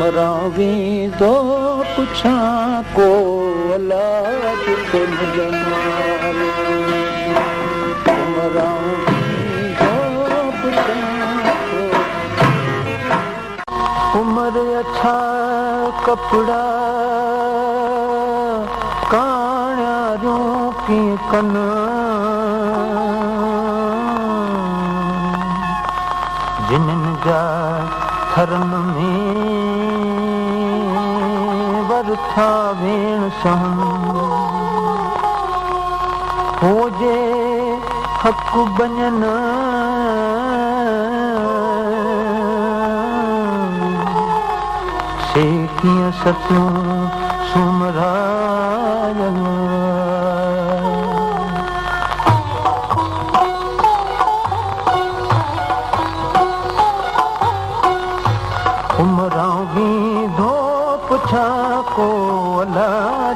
उमरां V दो पुछां को अला जिते मुंहिंजा मारू उमरां वी दो पुछां को उमर अच्छा कपड़ा काण्यारूं की कन जिन्हनि जा थरन में वरथा भेण सहन हो जे हक़ बञन से कीअं सतियूं सुमरायन उमरां वी दो पुछां को अला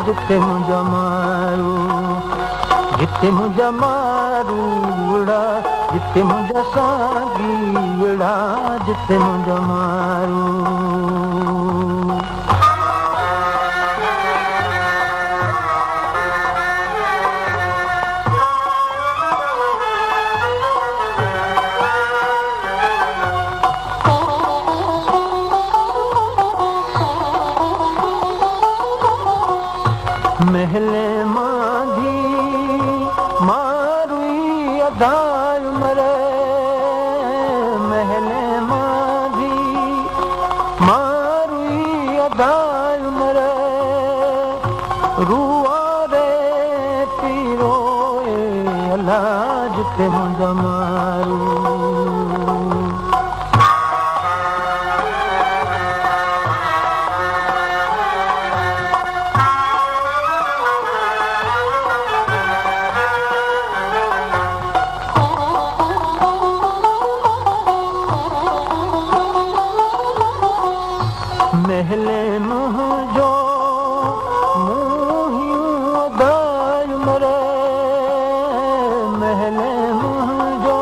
जिते मुंहिंजा मारू जिते मुंहिंजा मारू उड़ा जिते मुंहिंजा सागी उड़ा जिते मुंहिंजा मारू महले मांधी मारुई अदाय मरे महले मांधी मारुई अदाय मरे रुआरे पीरोए अला जिते मुंहिंजा मारू महले मुंहिंजो मुंहिं अदाय मरे महले मुंहिंजो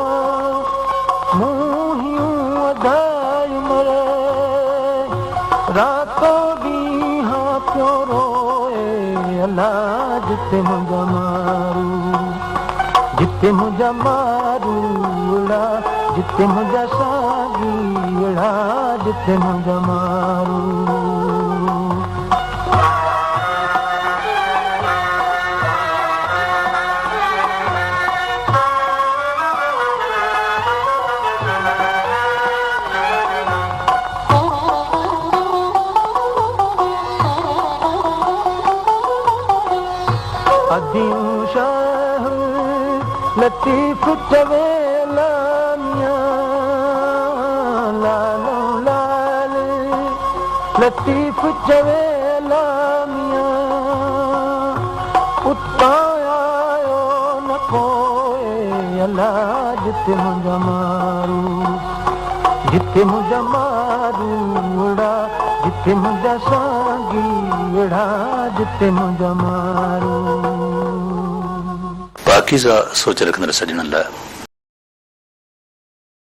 मुंहिं अदाय मरे रातो ॾींहुं पियो रोए अला जिते मुंहिंजा मारू जिते मुंहिंजा मारू उड़ा जिते मुंहिंजा सागी उड़ा जिते मुंहिंजा मारू अदियूं शाह लतीफ़ चवे लामियां लालो लाल लतीफ़ चवे लामियां उतां आयो न कोई अला जिते मुंहिंजा मारू जिते मुंहिंजा मारू उड़ा जिते मुंहिंजा सागी उड़ा जिते मुंहिंजा मारू पाकीज़ा सोच रखंदड़ सॼणनि लाइ